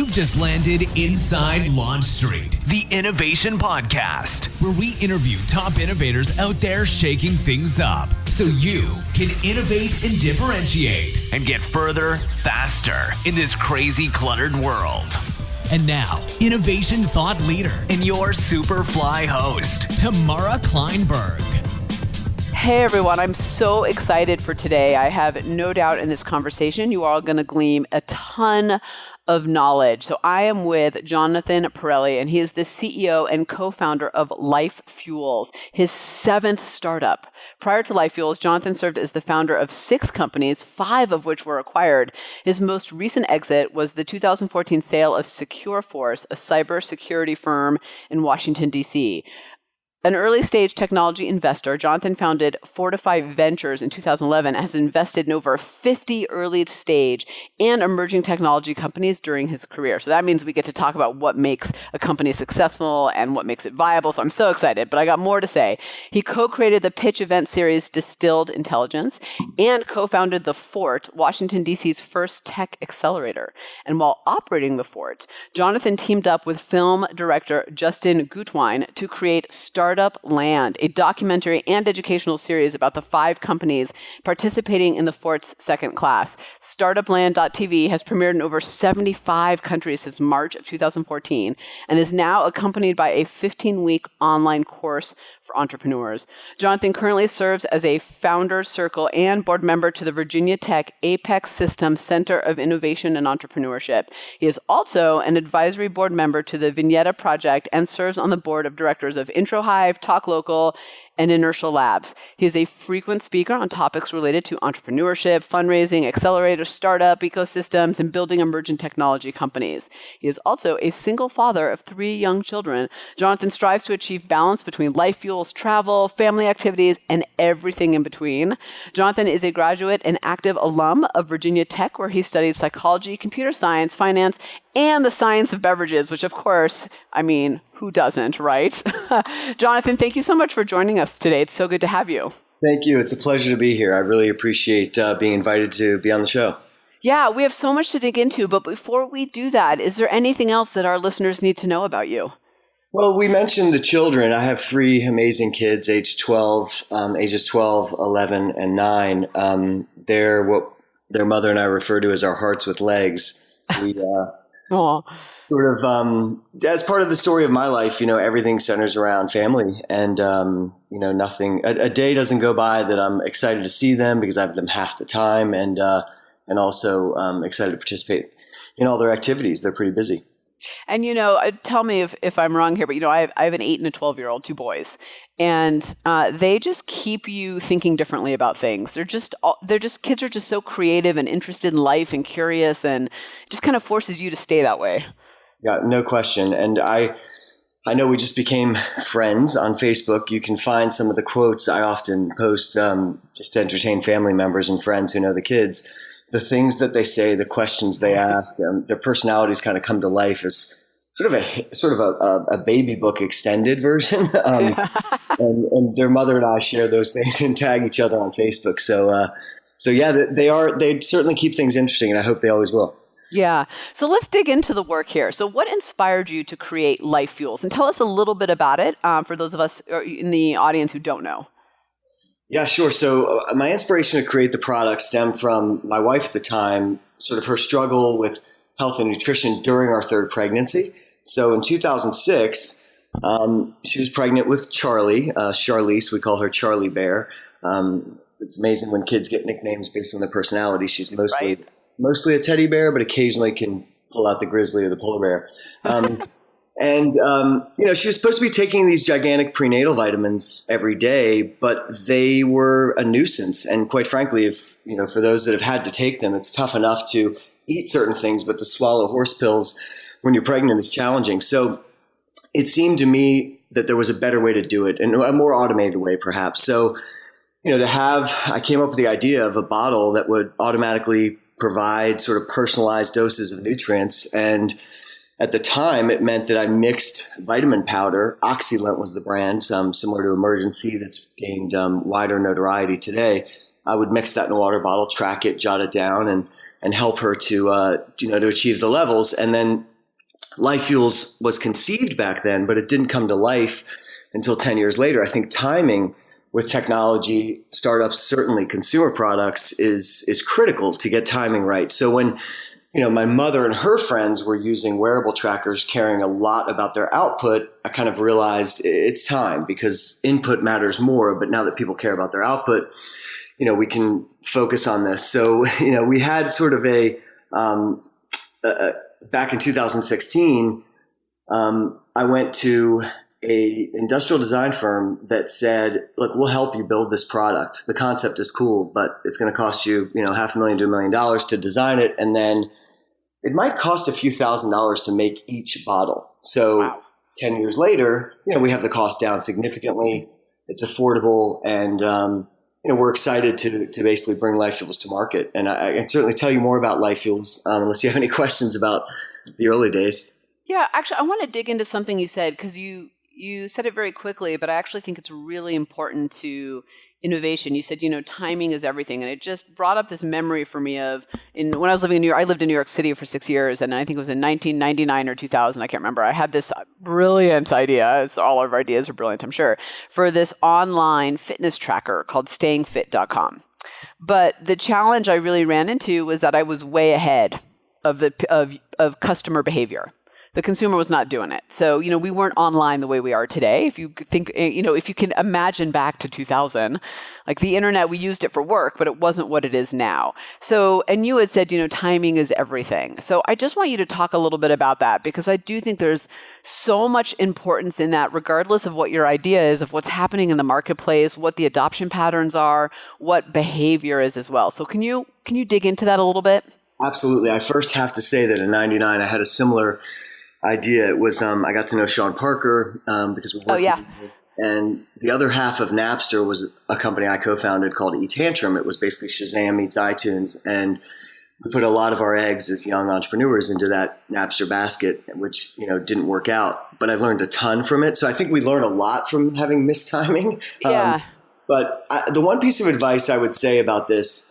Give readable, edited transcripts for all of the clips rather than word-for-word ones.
You've just landed inside Launch Street, the Innovation Podcast, where we interview top innovators out there shaking things up so you can innovate and differentiate and get further, faster in this crazy, cluttered world. And now, innovation thought leader and your super fly host, Tamara Kleinberg. Hey everyone, I'm so excited for today. I have no doubt in this conversation you are all going to glean a ton of knowledge. So I am with Jonathon Perrelli, and he is the CEO and co-founder of LifeFuels, his 7th startup. Prior to LifeFuels, Jonathon served as the founder of 6 companies, 5 of which were acquired. His most recent exit was the 2014 sale of SecureForce, a cybersecurity firm in Washington, D.C. An early-stage technology investor, Jonathon founded Fortify Ventures in 2011 and has invested in over 50 early-stage and emerging technology companies during his career. So that means we get to talk about what makes a company successful and what makes it viable. So I'm so excited, but I got more to say. He co-created the pitch event series Distilled Intelligence and co-founded the Fort, Washington, D.C.'s first tech accelerator. And while operating the Fort, Jonathon teamed up with film director Justin Gutwein to create Startupland, a documentary and educational series about the 5 companies participating in the Fort's second class. Startupland.tv has premiered in over 75 countries since March of 2014 and is now accompanied by a 15-week online course for entrepreneurs. Jonathon currently serves as a founder circle and board member to the Virginia Tech Apex Systems Center of Innovation and Entrepreneurship. He is also an advisory board member to the Vignetta Project and serves on the board of directors of IntroHive, Talk Local, and Inertial Labs. He is a frequent speaker on topics related to entrepreneurship, fundraising, accelerator, startup ecosystems, and building emergent technology companies. He is also a single father of 3 young children. Jonathon strives to achieve balance between life fuels, travel, family activities, and everything in between. Jonathon is a graduate and active alum of Virginia Tech, where he studied psychology, computer science, finance, and the science of beverages, which of course, I mean, who doesn't, right? Jonathon, thank you so much for joining us today. It's so good to have you. Thank you. It's a pleasure to be here. I really appreciate being invited to be on the show. Yeah, we have so much to dig into, but before we do that, is there anything else that our listeners need to know about you? Well, we mentioned the children. I have 3 amazing kids, ages 12, 11, and 9. They're what their mother and I refer to as our hearts with legs. We sort of, as part of the story of my life, everything centers around family, and nothing. A day doesn't go by that I'm excited to see them because I have them half the time, and also excited to participate in all their activities. They're pretty busy. And, tell me if I'm wrong here, but, I have an 8 and a 12-year-old, 2 boys, and they just keep you thinking differently about things. Kids are just so creative and interested in life and curious, and it just kind of forces you to stay that way. Yeah, no question. And I know we just became friends on Facebook. You can find some of the quotes I often post just to entertain family members and friends who know the kids. The things that they say, the questions they ask, their personalities kind of come to life as sort of a baby book extended version. And their mother and I share those things and tag each other on Facebook. So yeah, they certainly keep things interesting, and I hope they always will. Yeah. So let's dig into the work here. So what inspired you to create LifeFuels? And tell us a little bit about it for those of us in the audience who don't know. Yeah, sure. So my inspiration to create the product stemmed from my wife at the time, sort of her struggle with health and nutrition during our 3rd pregnancy. So in 2006, she was pregnant with Charlie, Charlize. We call her Charlie Bear. It's amazing when kids get nicknames based on their personality. She's mostly a teddy bear, but occasionally can pull out the grizzly or the polar bear. And, she was supposed to be taking these gigantic prenatal vitamins every day, but they were a nuisance. And quite frankly, for those that have had to take them, it's tough enough to eat certain things, but to swallow horse pills when you're pregnant is challenging. So it seemed to me that there was a better way to do it, and a more automated way perhaps. So, I came up with the idea of a bottle that would automatically provide sort of personalized doses of nutrients. And at the time, it meant that I mixed vitamin powder. Oxylent was the brand, similar to Emergency, that's gained wider notoriety today. I would mix that in a water bottle, track it, jot it down, and help her to achieve the levels. And then LifeFuels was conceived back then, but it didn't come to life until 10 years later. I think timing with technology, startups, certainly consumer products, is critical to get timing right. So when my mother and her friends were using wearable trackers, caring a lot about their output, I kind of realized it's time, because input matters more. But now that people care about their output, we can focus on this. So, we had sort of back in 2016, I went to a industrial design firm that said, look, we'll help you build this product. The concept is cool, but it's going to cost you, $500,000 to $1 million to design it. And then it might cost a few $1,000s to make each bottle. So wow. 10 years later, we have the cost down significantly. It's affordable. And, we're excited to basically bring LifeFuels to market. And I can certainly tell you more about LifeFuels, unless you have any questions about the early days. Yeah, actually, I want to dig into something you said, because you said it very quickly, but I actually think it's really important to innovation. You said, timing is everything. And it just brought up this memory for me of when I was living in New York. I lived in New York City for 6 years, and I think it was in 1999 or 2000. I can't remember. I had this brilliant idea. All of our ideas are brilliant, I'm sure, for this online fitness tracker called stayingfit.com. But the challenge I really ran into was that I was way ahead of customer behavior. The consumer was not doing it. So, we weren't online the way we are today. If you think, if you can imagine back to 2000, like the internet, we used it for work, but it wasn't what it is now. So, and you had said, timing is everything. So I just want you to talk a little bit about that, because I do think there's so much importance in that, regardless of what your idea is, of what's happening in the marketplace, what the adoption patterns are, what behavior is as well. So can you dig into that a little bit? Absolutely. I first have to say that in 99, I had a similar idea. It was I got to know Sean Parker because we worked together. And the other half of Napster was a company I co-founded called eTantrum. It was basically Shazam meets iTunes, and we put a lot of our eggs as young entrepreneurs into that Napster basket, which didn't work out. But I learned a ton from it. So I think we learned a lot from having missed timing. Yeah. But the one piece of advice I would say about this.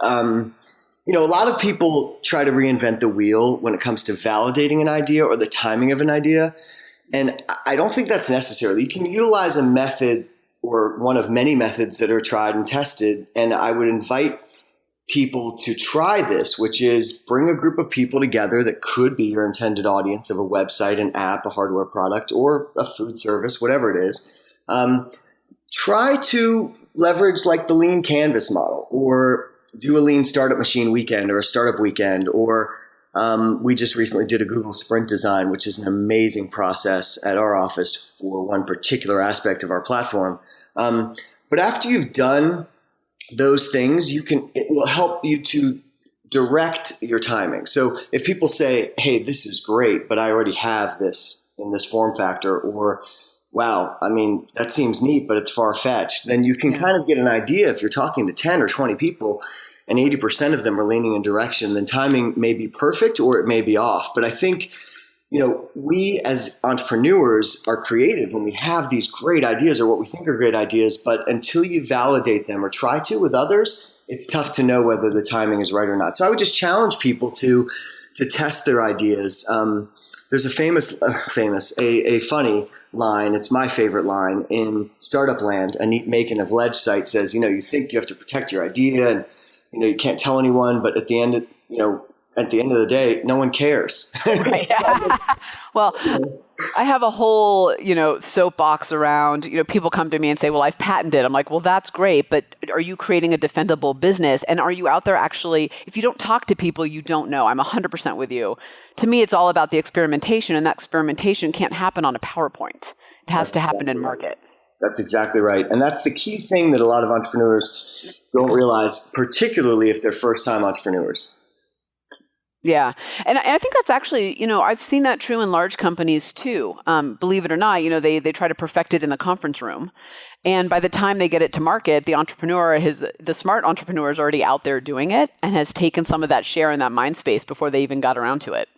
A lot of people try to reinvent the wheel when it comes to validating an idea or the timing of an idea. And I don't think that's necessary. You can utilize a method or one of many methods that are tried and tested. And I would invite people to try this, which is bring a group of people together that could be your intended audience of a website, an app, a hardware product, or a food service, whatever it is. Try to leverage like the lean canvas model, or do a lean startup machine weekend or a startup weekend, or we just recently did a Google Sprint design, which is an amazing process at our office for one particular aspect of our platform. But after you've done those things, it will help you to direct your timing. So if people say, hey, this is great, but I already have this in this form factor, or wow, that seems neat, but it's far-fetched, then you can kind of get an idea. If you're talking to 10 or 20 people and 80% of them are leaning in direction, then timing may be perfect or it may be off. But I think, we as entrepreneurs are creative when we have these great ideas or what we think are great ideas, but until you validate them or try to with others, it's tough to know whether the timing is right or not. So I would just challenge people to test their ideas. There's a funny line, it's my favorite line, in Startupland, a neat making of ledge site says, you think you have to protect your idea and, you can't tell anyone, but at the end of the day, no one cares. Right. Well, I have a whole, soapbox around, people come to me and say, well, I've patented. I'm like, well, that's great, but are you creating a defendable business? And are you out there actually, if you don't talk to people, you don't know. I'm 100% with you. To me, it's all about the experimentation, and that experimentation can't happen on a PowerPoint. It has to happen in market. That's exactly right. And that's the key thing that a lot of entrepreneurs don't realize, particularly if they're first-time entrepreneurs. Yeah. And I think that's actually, I've seen that true in large companies too. Believe it or not, they try to perfect it in the conference room. And by the time they get it to market, the smart entrepreneur is already out there doing it and has taken some of that share in that mind space before they even got around to it.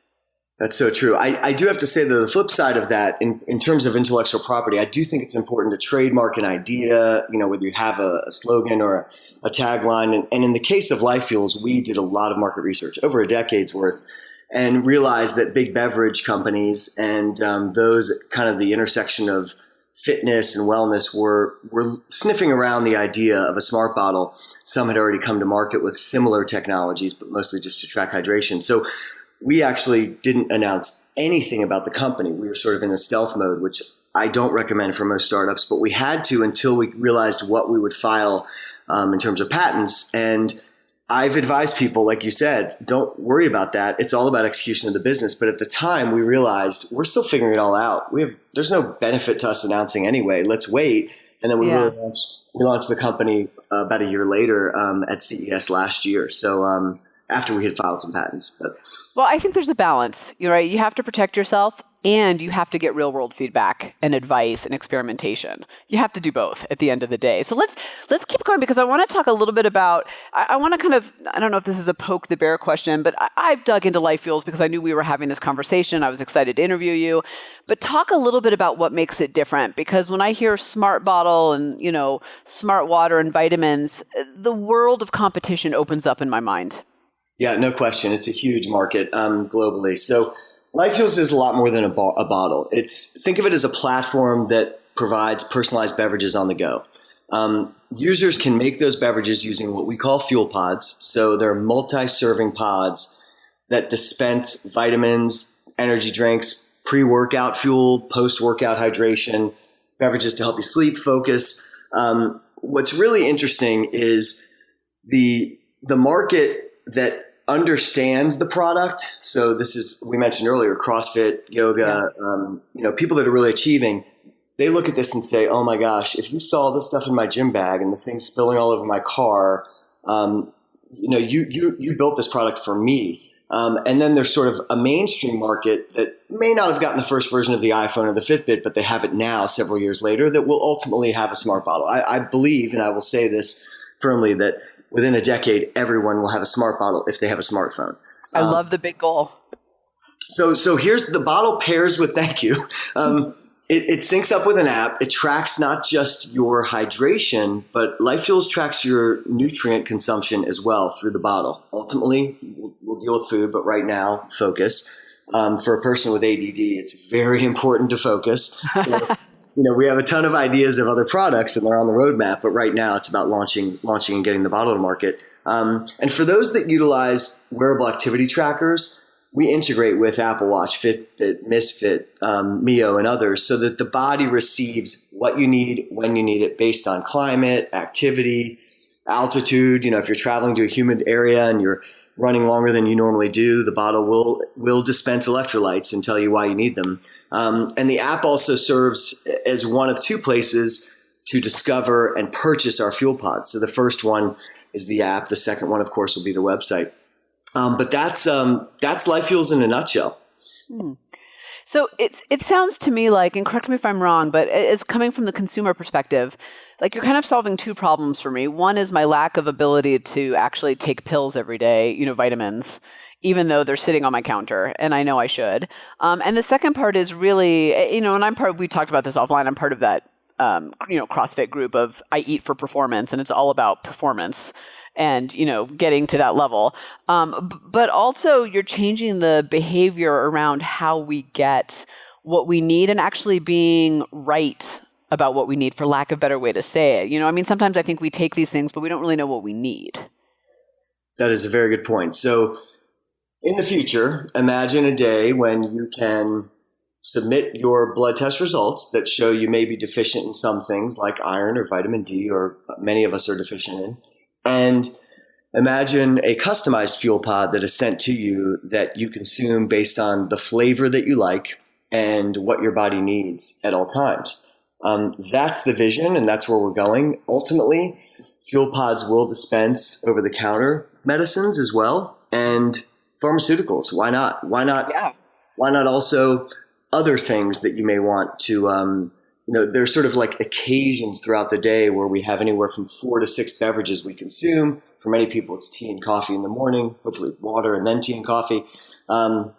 That's so true. I do have to say that the flip side of that, in terms of intellectual property, I do think it's important to trademark an idea, whether you have a slogan or a tagline. And in the case of LifeFuels, we did a lot of market research, over a decade's worth. and realized that big beverage companies and those kind of the intersection of fitness and wellness were sniffing around the idea of a smart bottle. Some had already come to market with similar technologies, but mostly just to track hydration. So we actually didn't announce anything about the company. We were sort of in a stealth mode, which I don't recommend for most startups, but we had to until we realized what we would file in terms of patents. And I've advised people, like you said, don't worry about that. It's all about execution of the business. But at the time, we realized we're still figuring it all out. There's no benefit to us announcing anyway. Let's wait. And then we launched the company about a year later at CES last year. So after we had filed some patents. Well, I think there's a balance. You're right. You have to protect yourself, and you have to get real world feedback and advice and experimentation. You have to do both at the end of the day. So let's keep going, because I want to talk a little bit about, I want to kind of, I don't know if this is a poke the bear question, but I've dug into LifeFuels because I knew we were having this conversation. I was excited to interview you, but talk a little bit about what makes it different. Because when I hear smart bottle and, smart water and vitamins, the world of competition opens up in my mind. Yeah, no question. It's a huge market globally. So LifeFuels is a lot more than a bottle. Think of it as a platform that provides personalized beverages on the go. Users can make those beverages using what we call fuel pods. So they're multi-serving pods that dispense vitamins, energy drinks, pre-workout fuel, post-workout hydration, beverages to help you sleep, focus. What's really interesting is the market that understands the product. So this is, we mentioned earlier, CrossFit, yoga, people that are really achieving, they look at this and say, oh my gosh, if you saw this stuff in my gym bag and the thing spilling all over my car, you built this product for me. And then there's sort of a mainstream market that may not have gotten the first version of the iPhone or the Fitbit, but they have it now several years later that will ultimately have a smart bottle. I believe, and I will say this firmly, that within a decade, everyone will have a smart bottle if they have a smartphone. I love the big goal. So here's the bottle pairs with, thank you. It syncs up with an app. It tracks not just your hydration, but LifeFuels tracks your nutrient consumption as well through the bottle. Ultimately, we'll deal with food, but right now, focus. For a person with ADD, it's very important to focus. So, we have a ton of ideas of other products and they're on the roadmap, but right now it's about launching and getting the bottle to market. And for those that utilize wearable activity trackers, we integrate with Apple Watch, Fitbit, Misfit, Mio, and others so that the body receives what you need when you need it based on climate, activity, altitude. If you're traveling to a humid area and you're running longer than you normally do, the bottle will dispense electrolytes and tell you why you need them. And the app also serves as one of two places to discover and purchase our fuel pods. So the first one is the app. The second one, of course, will be the website. But that's LifeFuels in a nutshell. So it sounds to me like, and correct me if I'm wrong, but it's coming from the consumer perspective, like you're kind of solving two problems for me. One is my lack of ability to actually take pills every day, vitamins, even though they're sitting on my counter and I know I should. And the second part is really, and we talked about this offline, I'm part of that, CrossFit group of I eat for performance, and it's all about performance and, getting to that level. But also you're changing the behavior around how we get what we need and actually being right about what we need, for lack of a better way to say it. Sometimes I think we take these things, but we don't really know what we need. That is a very good point. So in the future, imagine a day when you can submit your blood test results that show you may be deficient in some things like iron or vitamin D, or many of us are deficient in. And imagine a customized fuel pod that is sent to you that you consume based on the flavor that you like and what your body needs at all times. That's the vision, and that's where we're going. Ultimately, fuel pods will dispense over-the-counter medicines as well, and pharmaceuticals. Why not? Why not? Yeah. Why not also other things that you may want to? There's sort of like occasions throughout the day where we have anywhere from 4 to 6 beverages we consume. For many people, it's tea and coffee in the morning, hopefully water and then tea and coffee, and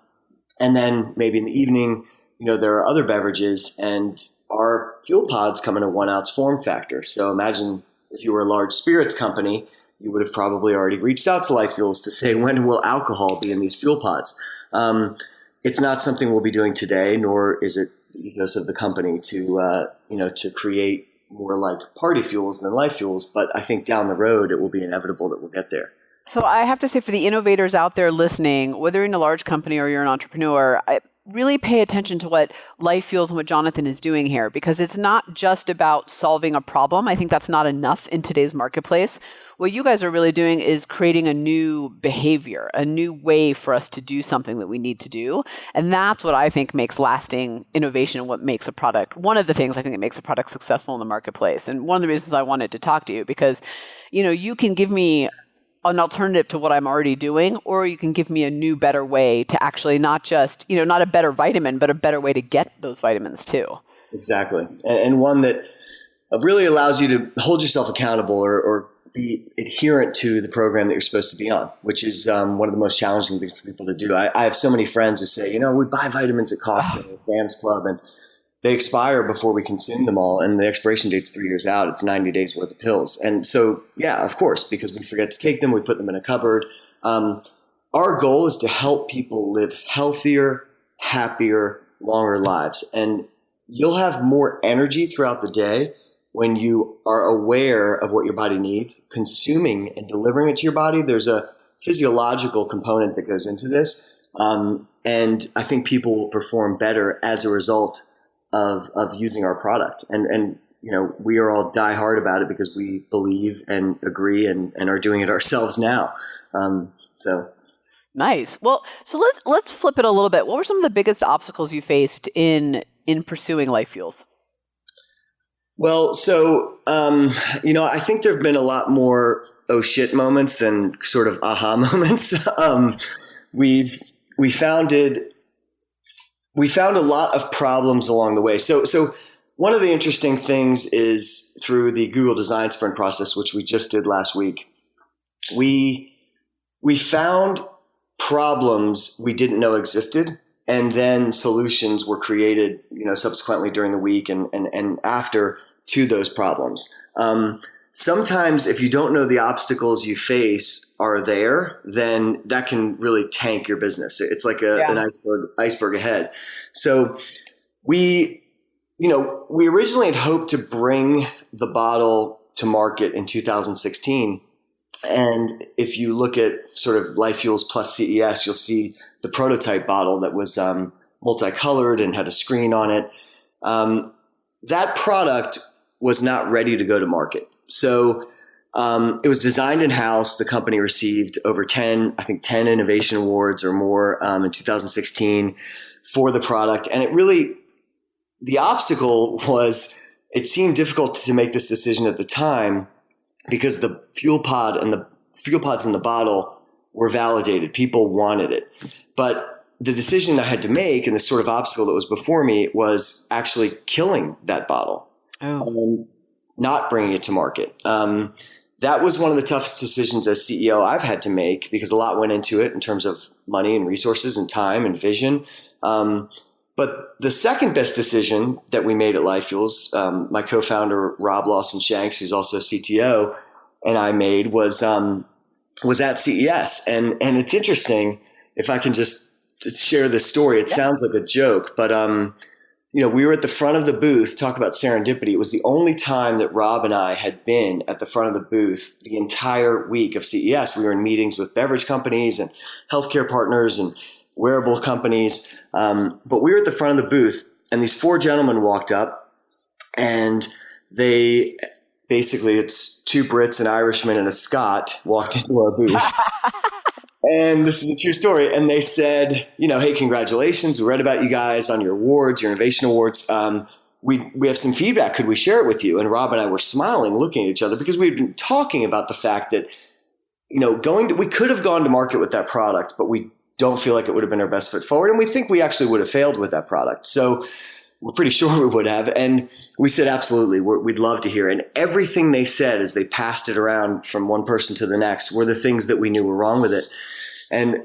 then maybe in the evening, there are other beverages, and our fuel pods come in a 1-ounce form factor. So imagine if you were a large spirits company, you would have probably already reached out to LifeFuels to say, when will alcohol be in these fuel pods? It's not something we'll be doing today, nor is it the ethos of the company to create more like party fuels than life fuels. But I think down the road, it will be inevitable that we'll get there. So I have to say, for the innovators out there listening, whether you're in a large company or you're an entrepreneur, really pay attention to what LifeFuels and what Jonathon is doing here, because it's not just about solving a problem. I think that's not enough in today's marketplace. What you guys are really doing is creating a new behavior, a new way for us to do something that we need to do. And that's what I think makes lasting innovation and what makes a product. One of the things I think that makes a product successful in the marketplace. And one of the reasons I wanted to talk to you, because, you can give me an alternative to what I'm already doing, or you can give me a new, better way to actually not just, not a better vitamin, but a better way to get those vitamins too. Exactly. And one that really allows you to hold yourself accountable or be adherent to the program that you're supposed to be on, which is one of the most challenging things for people to do. I have so many friends who say, we buy vitamins at Costco or Sam's Club, and they expire before we consume them all, and the expiration date's 3 years out. It's 90 days worth of pills. And so, yeah, of course, because we forget to take them, we put them in a cupboard. Our goal is to help people live healthier, happier, longer lives. And you'll have more energy throughout the day when you are aware of what your body needs, consuming and delivering it to your body. There's a physiological component that goes into this. And I think people will perform better as a result of using our product. And we are all die hard about it because we believe and agree and are doing it ourselves now. Nice. Well, so let's flip it a little bit. What were some of the biggest obstacles you faced in pursuing LifeFuels? Well, so, I think there have been a lot more oh shit moments than sort of aha moments. We found a lot of problems along the way. So one of the interesting things is through the Google Design Sprint process, which we just did last week, we found problems we didn't know existed, and then solutions were created, subsequently during the week and after to those problems. Sometimes if you don't know the obstacles you face are there, then that can really tank your business. It's like an iceberg ahead. So we originally had hoped to bring the bottle to market in 2016. And if you look at sort of LifeFuels plus CES, you'll see the prototype bottle that was multicolored and had a screen on it. That product was not ready to go to market. So it was designed in-house. The company received over 10 innovation awards or more in 2016 for the product. And the obstacle was, it seemed difficult to make this decision at the time because the fuel pods in the bottle were validated. People wanted it. But the decision I had to make, and the sort of obstacle that was before me, was actually killing that bottle. Not bringing it to market. That was one of the toughest decisions as CEO I've had to make because a lot went into it in terms of money and resources and time and vision. But the second best decision that we made at LifeFuels, my co-founder Rob Lawson-Shanks, who's also CTO, and I made was at CES. And it's interesting, if I can just share this story. It sounds like a joke, but we were at the front of the booth. Talk about serendipity. It was the only time that Rob and I had been at the front of the booth the entire week of CES. We were in meetings with beverage companies and healthcare partners and wearable companies. But we were at the front of the booth, and these four gentlemen walked up, and they basically, it's two Brits, an Irishman, and a Scot walked into our booth. And this is a true story. And they said, hey, congratulations. We read about you guys on your awards, your innovation awards. We have some feedback. Could we share it with you? And Rob and I were smiling, looking at each other, because we'd been talking about the fact that, we could have gone to market with that product, but we don't feel like it would have been our best foot forward. And we think we actually would have failed with that product. So we're pretty sure we would have. And we said, absolutely, we'd love to hear it. And everything they said as they passed it around from one person to the next were the things that we knew were wrong with it. And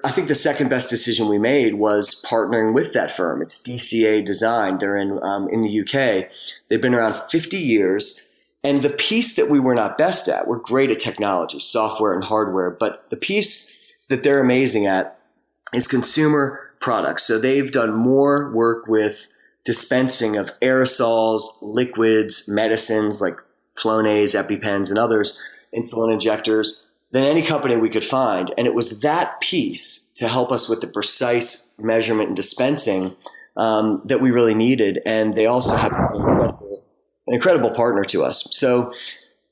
I think the second best decision we made was partnering with that firm. It's DCA Design. They're in the UK. They've been around 50 years. And the piece that we were not best at, we're great at technology, software and hardware, but the piece that they're amazing at is consumer products. So they've done more work with dispensing of aerosols, liquids, medicines like Flonase, EpiPens, and others, insulin injectors, than any company we could find. And it was that piece to help us with the precise measurement and dispensing that we really needed. And they also have an incredible partner to us. So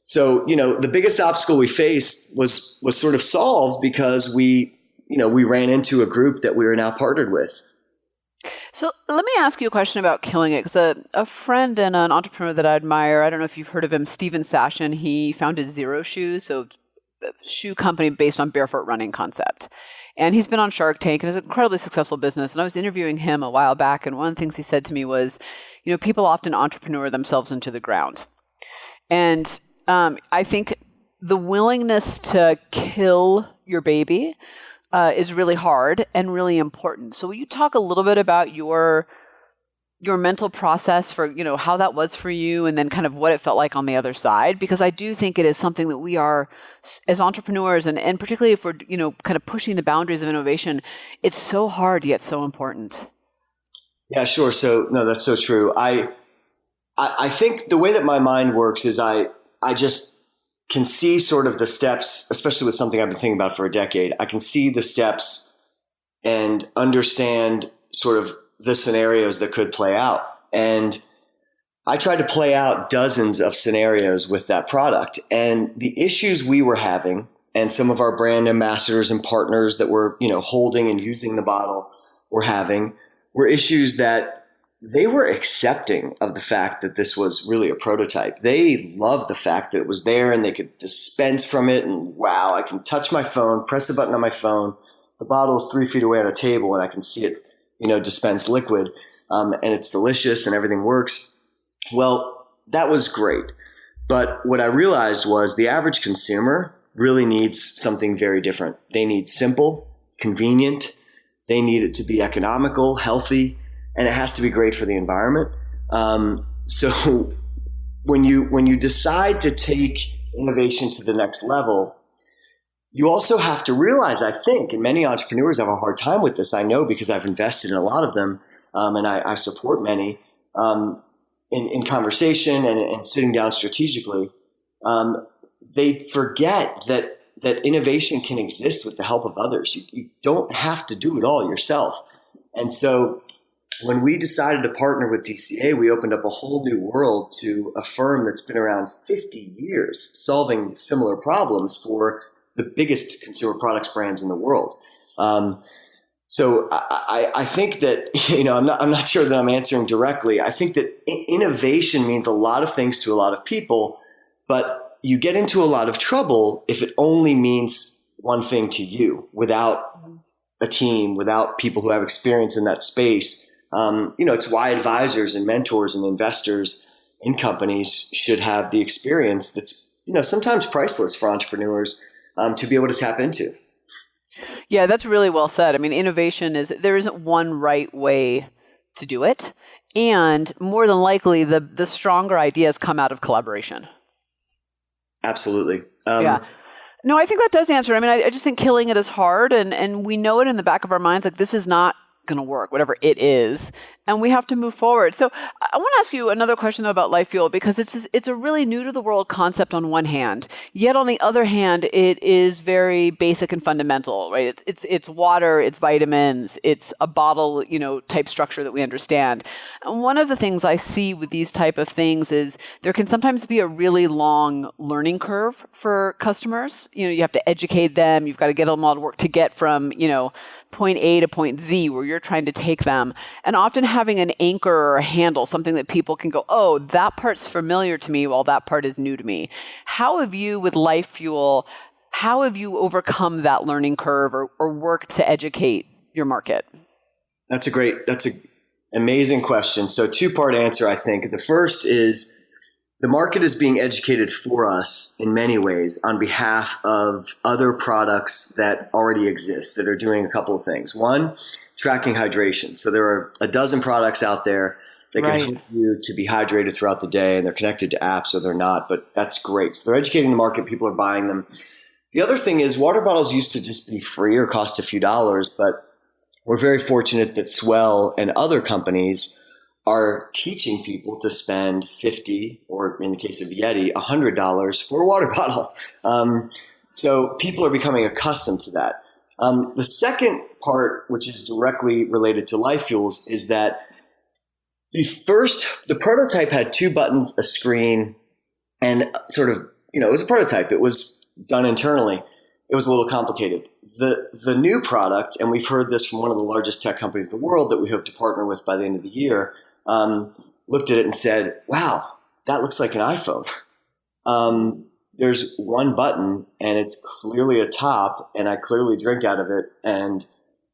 the biggest obstacle we faced was sort of solved because we ran into a group that we are now partnered with. So let me ask you a question about killing it, because a friend and an entrepreneur that I admire, I don't know if you've heard of him, Steven Sashen, he founded Zero Shoes, so a shoe company based on barefoot running concept. And he's been on Shark Tank and has an incredibly successful business. And I was interviewing him a while back, and one of the things he said to me was, people often entrepreneur themselves into the ground. And I think the willingness to kill your baby is really hard and really important. So will you talk a little bit about your mental process for, how that was for you, and then kind of what it felt like on the other side? Because I do think it is something that we are, as entrepreneurs, and particularly if we're, kind of pushing the boundaries of innovation, it's so hard yet so important. Yeah, sure. So no, that's so true. I think the way that my mind works is I just can see sort of the steps, especially with something I've been thinking about for a decade. I can see the steps and understand sort of the scenarios that could play out. And I tried to play out dozens of scenarios with that product. And the issues we were having, and some of our brand ambassadors and partners that were, holding and using the bottle were having, were issues that they were accepting of the fact that this was really a prototype. They loved the fact that it was there and they could dispense from it. And wow, I can touch my phone, press a button on my phone. The bottle is 3 feet away on a table and I can see it, dispense liquid. And it's delicious and everything works. Well, that was great. But what I realized was the average consumer really needs something very different. They need simple, convenient. They need it to be economical, healthy, and it has to be great for the environment. So when you decide to take innovation to the next level, you also have to realize, I think, and many entrepreneurs have a hard time with this, I know because I've invested in a lot of them, and I support many in conversation and sitting down strategically. They forget that innovation can exist with the help of others. You don't have to do it all yourself. And so when we decided to partner with DCA, we opened up a whole new world to a firm that's been around 50 years solving similar problems for the biggest consumer products brands in the world. So I think that, I'm not sure that I'm answering directly. I think that innovation means a lot of things to a lot of people, but you get into a lot of trouble if it only means one thing to you without a team, without people who have experience in that space. It's why advisors and mentors and investors in companies should have the experience that's, sometimes priceless for entrepreneurs to be able to tap into. Yeah, that's really well said. I mean, there isn't one right way to do it. And more than likely, the stronger ideas come out of collaboration. Absolutely. Yeah. No, I think that does answer. I mean, I just think killing it is hard, and we know it in the back of our minds, like this is not going to work, whatever it is, and we have to move forward. So I want to ask you another question though about LifeFuel, because it's a really new to the world concept on one hand, yet on the other hand, it is very basic and fundamental, right? It's water, it's vitamins, it's a bottle, type structure that we understand. And one of the things I see with these type of things is there can sometimes be a really long learning curve for customers. You have to educate them. You've got to get them a lot of work to get from, point A to point Z where you're trying to take them. And often having an anchor or a handle, something that people can go, oh, that part's familiar to me while that part is new to me. How have you, with LifeFuel, how have you overcome that learning curve or worked to educate your market? That's an amazing question. So 2-part answer, I think. The first is the market is being educated for us in many ways on behalf of other products that already exist that are doing a couple of things. One, tracking hydration. So there are a dozen products out there that can help you to be hydrated throughout the day, and they're connected to apps or they're not, but that's great. So they're educating the market. People are buying them. The other thing is water bottles used to just be free or cost a few dollars, but we're very fortunate that Swell and other companies are teaching people to spend $50, or in the case of Yeti, $100 for a water bottle. So people are becoming accustomed to that. The second part, which is directly related to LifeFuels, is that the prototype had 2 buttons, a screen, and sort of, it was a prototype. It was done internally. It was a little complicated. The new product, and we've heard this from one of the largest tech companies in the world that we hope to partner with by the end of the year, looked at it and said, wow, that looks like an iPhone. There's one button and it's clearly a top and I clearly drink out of it. And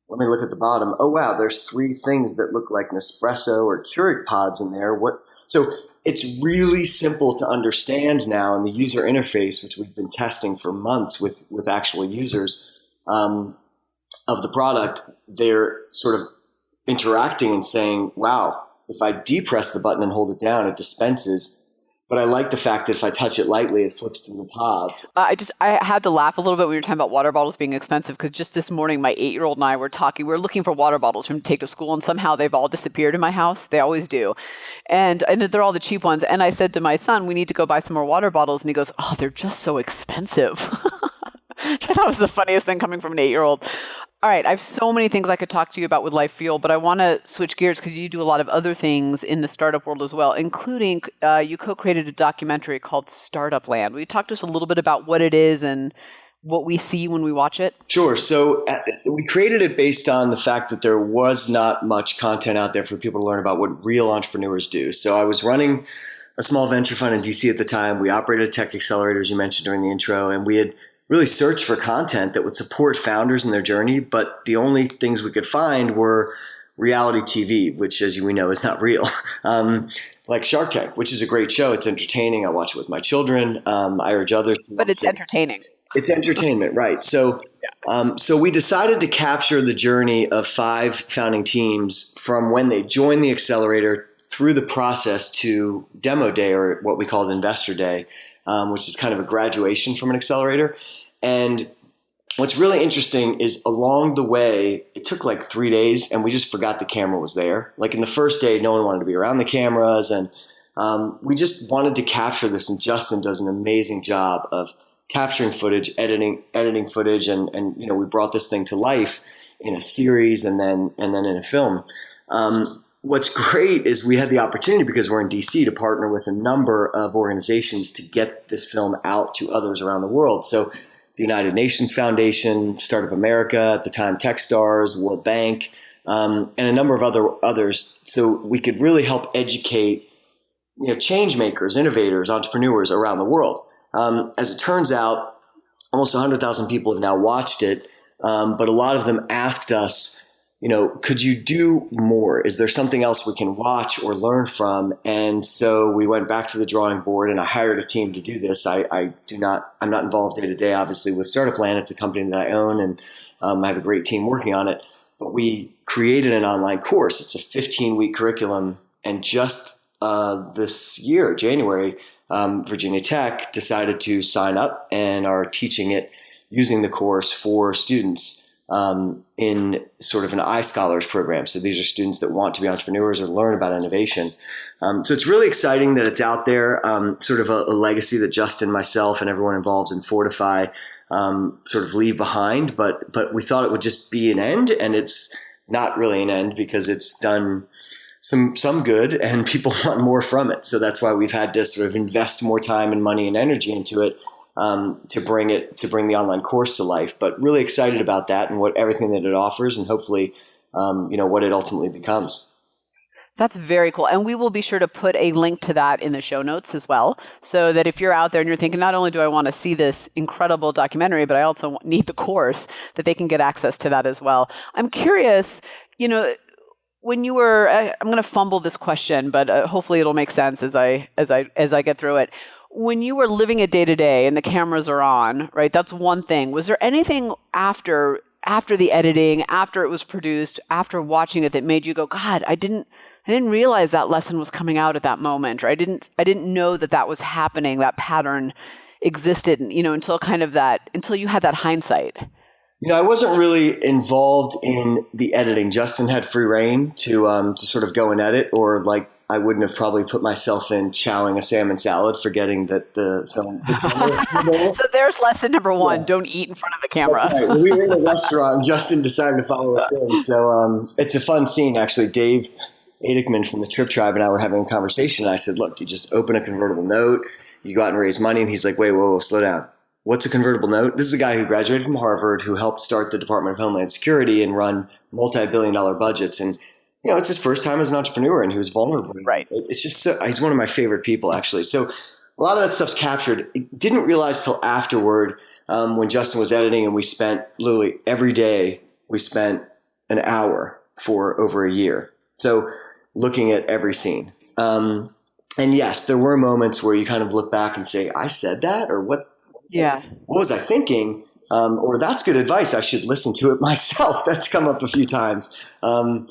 let me look at the bottom. Oh, wow, there's 3 things that look like Nespresso or Keurig pods in there. So it's really simple to understand now, and the user interface, which we've been testing for months with actual users of the product, they're sort of interacting and saying, wow, if I depress the button and hold it down, it dispenses. But I like the fact that if I touch it lightly, it flips through the pods. I had to laugh a little bit when you were talking about water bottles being expensive, because just this morning, my 8-year-old and I were talking. We were looking for water bottles for him to take to school, and somehow they've all disappeared in my house. They always do. And they're all the cheap ones. And I said to my son, we need to go buy some more water bottles. And he goes, oh, they're just so expensive. That was the funniest thing coming from an 8-year-old. All right, I have so many things I could talk to you about with LifeFuel, but I want to switch gears because you do a lot of other things in the startup world as well, including you co-created a documentary called Startupland. Will you talk to us a little bit about what it is and what we see when we watch it? Sure. So we created it based on the fact that there was not much content out there for people to learn about what real entrepreneurs do. So I was running a small venture fund in DC at the time. We operated a tech accelerator, as you mentioned during the intro, and we had really searched for content that would support founders in their journey. But the only things we could find were reality TV, which, as we know, is not real. Like Shark Tank, which is a great show. It's entertaining. I watch it with my children. I urge others to But it's entertaining. It's entertainment, right? So, so we decided to capture the journey of 5 founding teams from when they joined the accelerator through the process to demo day, or what we called Investor Day, which is kind of a graduation from an accelerator. And what's really interesting is along the way, it took like 3 days and we just forgot the camera was there. Like in the first day, no one wanted to be around the cameras, and we just wanted to capture this. And Justin does an amazing job of capturing footage, editing footage. And we brought this thing to life in a series and then in a film. What's great is we had the opportunity, because we're in DC, to partner with a number of organizations to get this film out to others around the world. So the United Nations Foundation, Startup America, at the time Techstars, World Bank, and a number of others. So we could really help educate change makers, innovators, entrepreneurs around the world. As it turns out, almost 100,000 people have now watched it, but a lot of them asked us, could you do more? Is there something else we can watch or learn from? And so we went back to the drawing board, and I hired a team to do this. I'm not involved day to day, obviously, with Startupland. It's a company that I own, and I have a great team working on it. But we created an online course. It's a 15-week curriculum. And just this year, January, Virginia Tech decided to sign up and are teaching it using the course for students in sort of an iScholars program. So these are students that want to be entrepreneurs or learn about innovation. So it's really exciting that it's out there, sort of a legacy that Justin, myself, and everyone involved in Fortify sort of leave behind. But we thought it would just be an end, and it's not really an end because it's done some good and people want more from it. So that's why we've had to sort of invest more time and money and energy into it. To bring the online course to life, but really excited about that and everything that it offers, and hopefully, what it ultimately becomes. That's very cool. And we will be sure to put a link to that in the show notes as well, so that if you're out there and you're thinking, not only do I want to see this incredible documentary, but I also need the course, that they can get access to that as well. I'm curious, when you were, I'm going to fumble this question, but hopefully it'll make sense as I get through it. When you were living it day to day and the cameras are on, right? That's one thing. Was there anything after the editing, after it was produced, after watching it, that made you go, God, I didn't realize that lesson was coming out at that moment, or I didn't know that was happening, that pattern existed, until you had that hindsight? I wasn't really involved in the editing. Justin had free reign to sort of go and edit, or like I wouldn't have probably put myself in chowing a salmon salad, forgetting that the film. So there's lesson number one: don't eat in front of the camera. That's right. We were in a restaurant, and Justin decided to follow us in. So it's a fun scene, actually. Dave Adickman from the Trip Tribe and I were having a conversation. I said, "Look, you just open a convertible note, you go out and raise money." And he's like, "Wait, whoa, slow down. What's a convertible note?" This is a guy who graduated from Harvard, who helped start the Department of Homeland Security and run multi-billion-dollar budgets. And, it's his first time as an entrepreneur, and he was vulnerable. Right. It's just he's one of my favorite people, actually. So a lot of that stuff's captured. Didn't realize till afterward when Justin was editing, and we spent literally every day, we spent an hour for over a year. So looking at every scene. And yes, there were moments where you kind of look back and say, I said that, or what? Yeah. What was I thinking? Or that's good advice. I should listen to it myself. That's come up a few times. And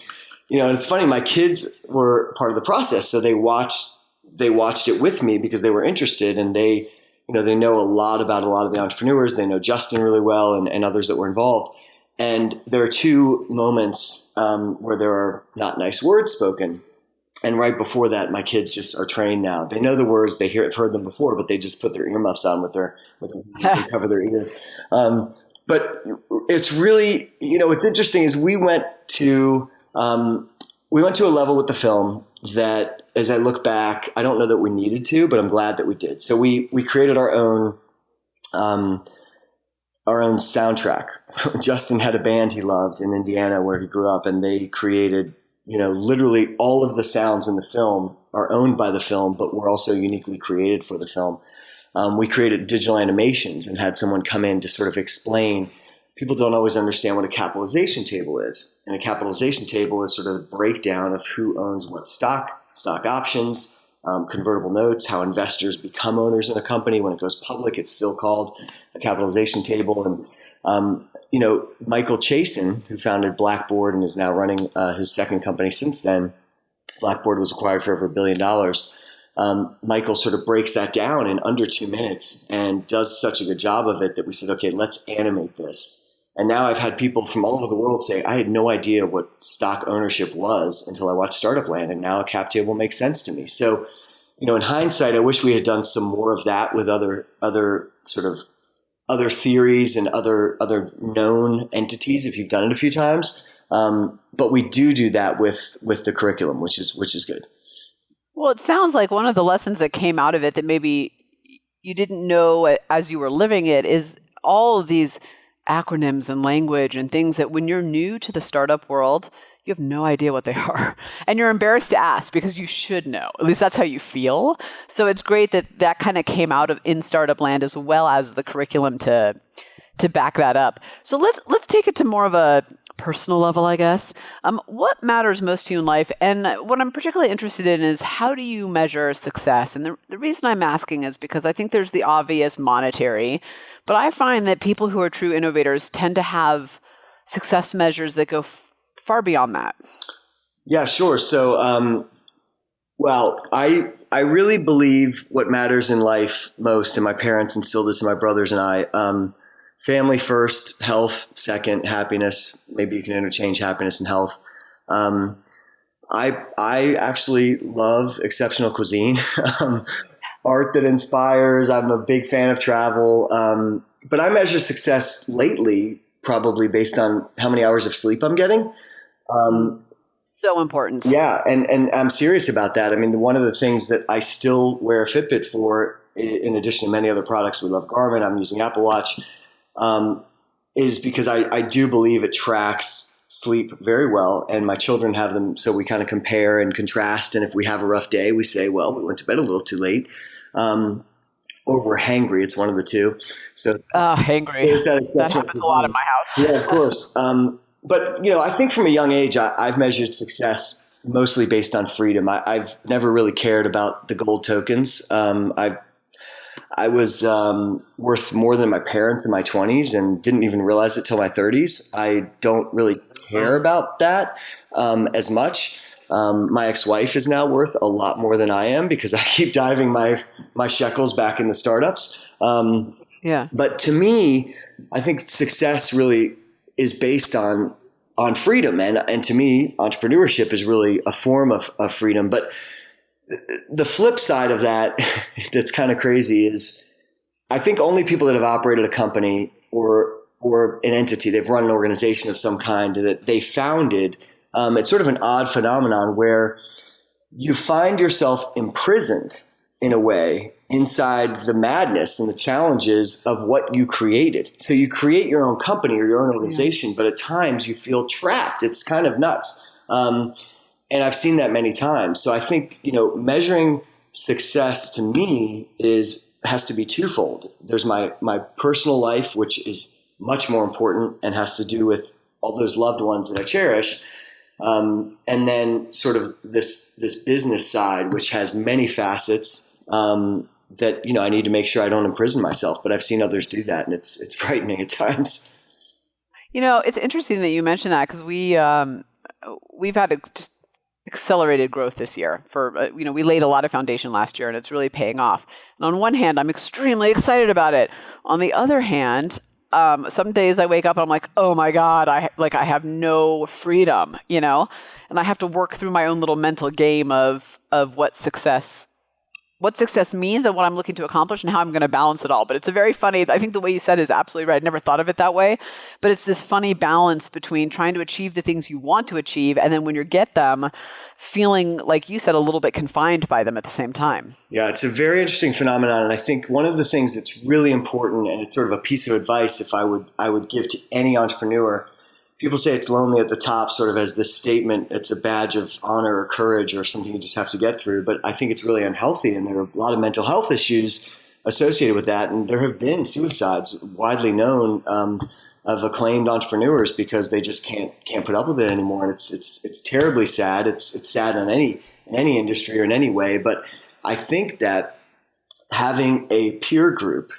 it's funny. My kids were part of the process, so they watched it with me because they were interested, and they know a lot about a lot of the entrepreneurs. They know Justin really well, and others that were involved. And there are two moments where there are not nice words spoken. And right before that, my kids just are trained now. They know the words. Have heard them before, but they just put their earmuffs on with their they cover their ears. But it's really, what's interesting is we went to a level with the film that, as I look back, I don't know that we needed to, but I'm glad that we did. So we created our own soundtrack. Justin had a band he loved in Indiana where he grew up, and they created, literally all of the sounds in the film are owned by the film, but were also uniquely created for the film. We created digital animations and had someone come in to sort of explain. People don't always understand what a capitalization table is. And a capitalization table is sort of the breakdown of who owns what stock options, convertible notes, how investors become owners in a company. When it goes public, it's still called a capitalization table. And, Michael Chasen, who founded Blackboard and is now running his second company since then, Blackboard was acquired for over $1 billion. Michael sort of breaks that down in under 2 minutes and does such a good job of it that we said, okay, let's animate this. And now I've had people from all over the world say, I had no idea what stock ownership was until I watched Startupland, and now a cap table makes sense to me. So, in hindsight, I wish we had done some more of that with other theories and other known entities if you've done it a few times. But we do that with the curriculum, which is good. Well, it sounds like one of the lessons that came out of it that maybe you didn't know as you were living it is all of these acronyms and language and things that when you're new to the startup world, you have no idea what they are. And you're embarrassed to ask because you should know. At least that's how you feel. So it's great that kind of came out of in Startupland as well as the curriculum to back that up. So let's take it to more of a personal level, I guess. What matters most to you in life? And what I'm particularly interested in is how do you measure success? And the reason I'm asking is because I think there's the obvious monetary, but I find that people who are true innovators tend to have success measures that go far beyond that. Yeah, sure. So, I really believe what matters in life most, and my parents instilled this in my brothers and I, family first, health second, happiness. Maybe you can interchange happiness and health. I actually love exceptional cuisine, art that inspires. I'm a big fan of travel. But I measure success lately probably based on how many hours of sleep I'm getting. So important. Yeah. And I'm serious about that. I mean, one of the things that I still wear a Fitbit for, in addition to many other products, we love Garmin, I'm using Apple Watch, is because I do believe it tracks sleep very well, and my children have them. So we kind of compare and contrast. And if we have a rough day, we say, well, we went to bed a little too late. Or we're hangry. It's one of the two. So hangry. That happens a lot in my house. Yeah, of course. But, I think from a young age, I've measured success mostly based on freedom. I've never really cared about the gold tokens. I was worth more than my parents in my 20s and didn't even realize it till my 30s. I don't really care about that as much. My ex-wife is now worth a lot more than I am because I keep diving my shekels back into startups. Yeah. But to me, I think success really is based on freedom. And to me, entrepreneurship is really a form of freedom. But the flip side of that, that's kind of crazy, is I think only people that have operated a company or an entity, they've run an organization of some kind that they founded, it's sort of an odd phenomenon where you find yourself imprisoned in a way inside the madness and the challenges of what you created. So you create your own company or your own organization, but at times you feel trapped. It's kind of nuts. And I've seen that many times. So I think, measuring success to me has to be twofold. There's my personal life, which is much more important and has to do with all those loved ones that I cherish. And then sort of this business side, which has many facets, that, I need to make sure I don't imprison myself, but I've seen others do that, and it's frightening at times. It's interesting that you mentioned that, because we've had just accelerated growth this year. We laid a lot of foundation last year, and it's really paying off. And on one hand, I'm extremely excited about it. On the other hand, some days I wake up and I'm like, oh my God, I have no freedom, and I have to work through my own little mental game of what success means and what I'm looking to accomplish and how I'm going to balance it all. But it's a very funny, I think the way you said it is absolutely right. I never thought of it that way, but it's this funny balance between trying to achieve the things you want to achieve, and then when you get them, feeling, like you said, a little bit confined by them at the same time. Yeah, it's a very interesting phenomenon. And I think one of the things that's really important, and it's sort of a piece of advice if I would give to any entrepreneur. People say it's lonely at the top, sort of as this statement. It's a badge of honor or courage or something you just have to get through. But I think it's really unhealthy, and there are a lot of mental health issues associated with that. And there have been suicides widely known of acclaimed entrepreneurs because they just can't put up with it anymore. And it's terribly sad. It's sad in any industry or in any way. But I think that having a peer group,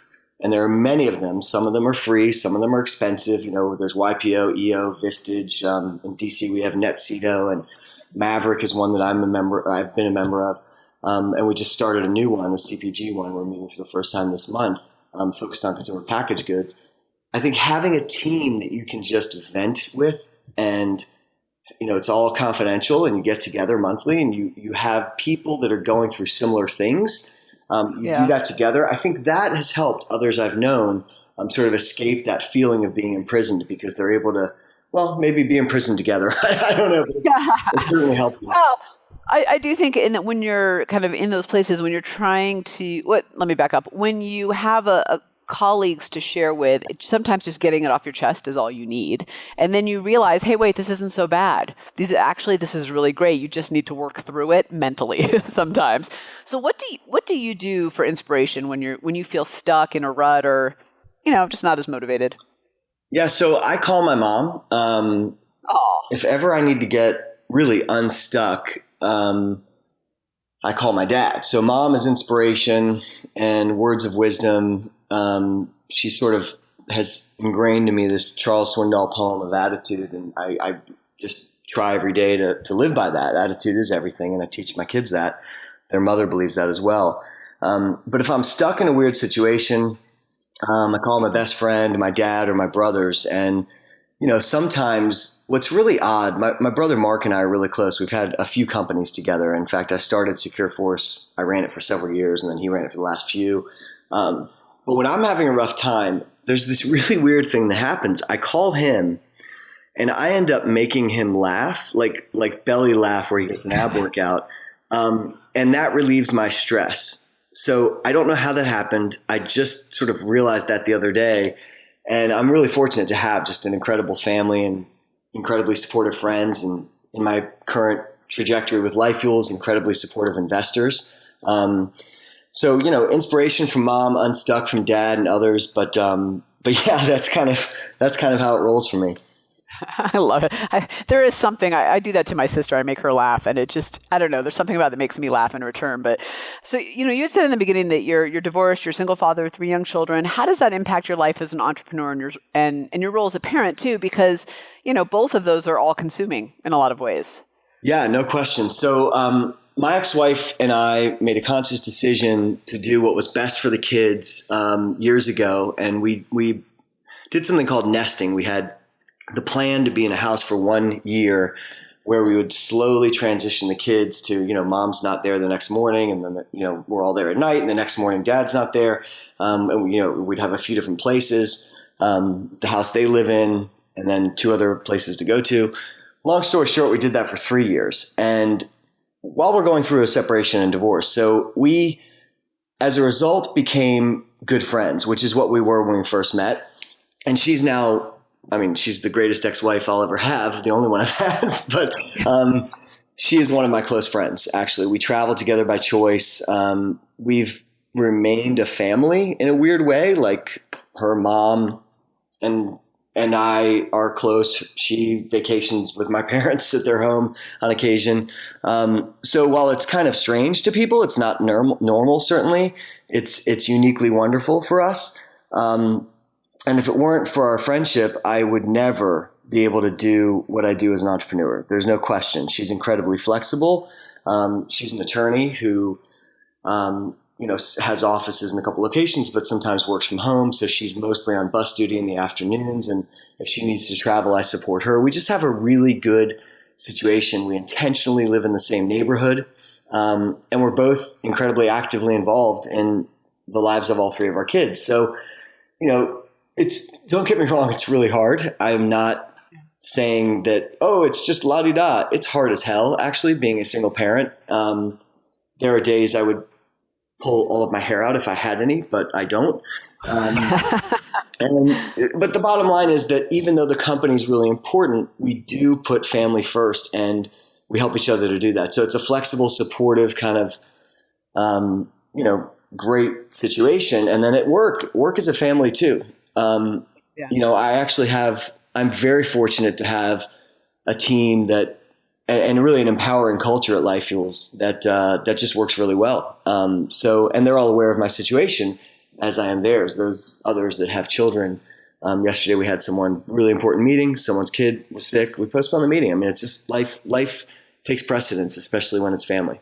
and there are many of them. Some of them are free. Some of them are expensive. There's YPO, EO, Vistage. In DC, we have NetCedo, and Maverick is one that I've been a member of. And we just started a new one, a CPG one. We're meeting for the first time this month, focused on consumer packaged goods. I think having a team that you can just vent with, and it's all confidential, and you get together monthly, and you have people that are going through similar things. Do that together. I think that has helped others I've known sort of escape that feeling of being imprisoned, because they're able to, maybe be imprisoned together. I don't know. It certainly helped. Well, I do think that when you're kind of in those places, when you're trying to, let me back up. When you have a colleagues to share with, sometimes just getting it off your chest is all you need. And then you realize, hey, wait, this isn't so bad. This is really great. You just need to work through it mentally sometimes. So what do you do for inspiration when you feel stuck in a rut or, just not as motivated? Yeah. So I call my mom. If ever I need to get really unstuck, I call my dad. So mom is inspiration and words of wisdom. She sort of has ingrained in me this Charles Swindoll poem of attitude, and I just try every day to live by that. Attitude is everything, and I teach my kids that. Their mother believes that as well. But if I'm stuck in a weird situation, I call my best friend, my dad, or my brothers. And, sometimes what's really odd, my brother Mark and I are really close. We've had a few companies together. In fact, I started Secure Force. I ran it for several years, and then he ran it for the last few. But when I'm having a rough time, there's this really weird thing that happens. I call him, and I end up making him laugh, like belly laugh where he gets an ab workout. And that relieves my stress. So I don't know how that happened. I just sort of realized that the other day. And I'm really fortunate to have just an incredible family and incredibly supportive friends. And in my current trajectory with LifeFuels, incredibly supportive investors. So, inspiration from mom, unstuck from dad and others. But yeah, that's kind of how it rolls for me. I love it. There is something, I do that to my sister. I make her laugh, and it just, I don't know, there's something about it that makes me laugh in return. But so, you had said in the beginning that you're divorced, you're a single father of 3 young children. How does that impact your life as an entrepreneur and your role as a parent too? Because, both of those are all consuming in a lot of ways. Yeah, no question. So, my ex-wife and I made a conscious decision to do what was best for the kids years ago, and we did something called nesting. We had the plan to be in a house for 1 year where we would slowly transition the kids to, mom's not there the next morning, and then, we're all there at night, and the next morning dad's not there. And we'd have a few different places, the house they live in, and then 2 other places to go to. Long story short, we did that for 3 years. And while we're going through a separation and divorce, so we, as a result, became good friends, which is what we were when we first met. And she's now, she's the greatest ex-wife I'll ever have, the only one I've had, but she is one of my close friends, actually. We travel together by choice. We've remained a family in a weird way, like her mom and I are close. She vacations with my parents at their home on occasion. So while it's kind of strange to people, it's not normal, certainly. It's uniquely wonderful for us. And if it weren't for our friendship, I would never be able to do what I do as an entrepreneur. There's no question. She's incredibly flexible. She's an attorney who, has offices in a couple locations, but sometimes works from home. So she's mostly on bus duty in the afternoons. And if she needs to travel, I support her. We just have a really good situation. We intentionally live in the same neighborhood. And we're both incredibly actively involved in the lives of all 3 of our kids. So, don't get me wrong, it's really hard. I'm not saying that, it's just la-di-da. It's hard as hell, actually, being a single parent. There are days I would pull all of my hair out if I had any, but I don't. But the bottom line is that even though the company is really important, we do put family first, and we help each other to do that. So it's a flexible, supportive kind of, great situation. And then at work is a family too. I'm very fortunate to have a team that, and really an empowering culture at LifeFuels that just works really well. And they're all aware of my situation as I am theirs. Those others that have children. Yesterday we had someone really important meeting. Someone's kid was sick. We postponed the meeting. It's just life takes precedence, especially when it's family.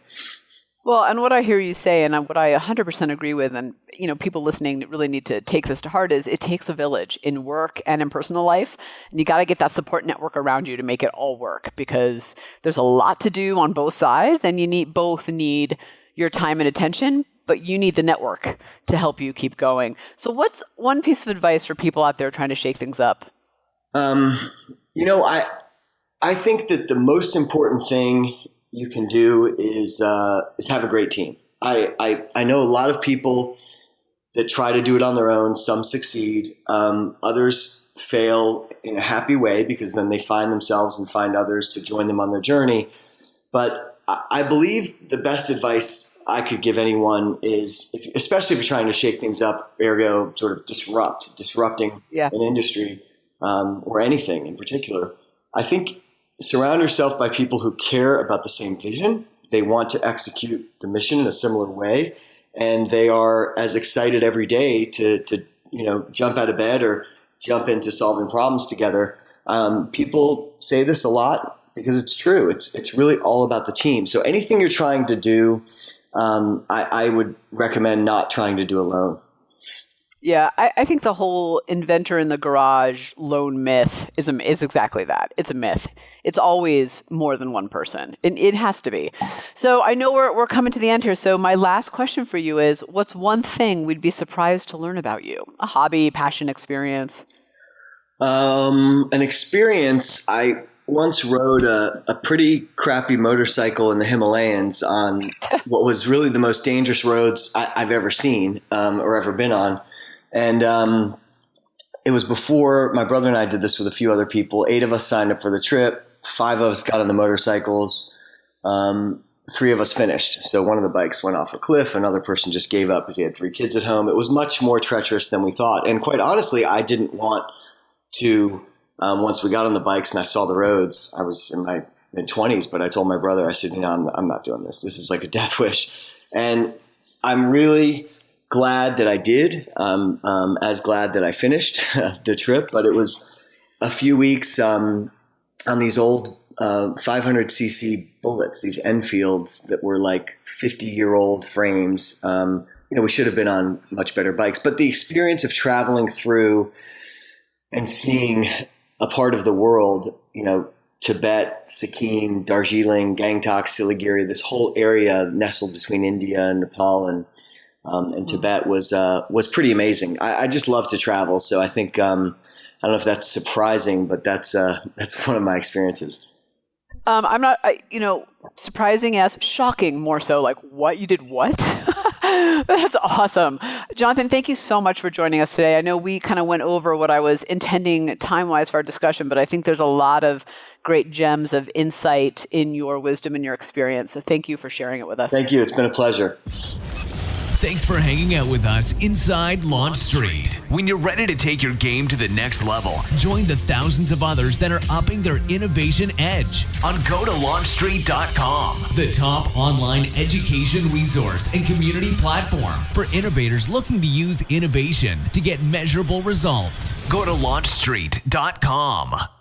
Well, and what I hear you say, and what I 100% agree with, and people listening really need to take this to heart, is it takes a village in work and in personal life, and you got to get that support network around you to make it all work, because there's a lot to do on both sides, and you both need your time and attention, but you need the network to help you keep going. So, what's one piece of advice for people out there trying to shake things up? I think that the most important thing you can do is have a great team. I know a lot of people that try to do it on their own. Some succeed. Others fail in a happy way, because then they find themselves and find others to join them on their journey. But I believe the best advice I could give anyone is, especially if you're trying to shake things up, ergo sort of disrupting an industry or anything in particular, I think surround yourself by people who care about the same vision. They want to execute the mission in a similar way, and they are as excited every day to jump out of bed or jump into solving problems together. People say this a lot because it's true. It's really all about the team. So anything you're trying to do, I would recommend not trying to do alone. Yeah, I think the whole inventor in the garage lone myth is exactly that. It's a myth. It's always more than one person. It has to be. So I know we're coming to the end here. So my last question for you is, what's one thing we'd be surprised to learn about you? A hobby, passion, experience? An experience. I once rode a pretty crappy motorcycle in the Himalayas on what was really the most dangerous roads I've ever seen or ever been on. And it was before my brother and I did this with a few other people. 8 of us signed up for the trip. 5 of us got on the motorcycles. 3 of us finished. So one of the bikes went off a cliff. Another person just gave up because he had 3 kids at home. It was much more treacherous than we thought. And quite honestly, I didn't want to, once we got on the bikes and I saw the roads, I was in my mid-20s, but I told my brother, I said, I'm not doing this. This is like a death wish. And I'm really glad that I did. As glad that I finished the trip, but it was a few weeks on these old 500cc bullets, these Enfields that were like 50-year-old frames. We should have been on much better bikes, but the experience of traveling through and seeing a part of the world, Tibet, Sikkim, Darjeeling, Gangtok, Siliguri, this whole area nestled between India and Nepal and Tibet was pretty amazing. I just love to travel, so I think I don't know if that's surprising, but that's one of my experiences. I'm not, surprising as shocking more so. Like, what? You did what? That's awesome. Jonathon, thank you so much for joining us today. I know we kind of went over what I was intending time-wise for our discussion, but I think there's a lot of great gems of insight in your wisdom and your experience. So thank you for sharing it with us. Thank you. It's been a pleasure. Thanks for hanging out with us inside Launch Street. When you're ready to take your game to the next level, join the thousands of others that are upping their innovation edge on GoToLaunchStreet.com, the top online education resource and community platform for innovators looking to use innovation to get measurable results. Go to LaunchStreet.com.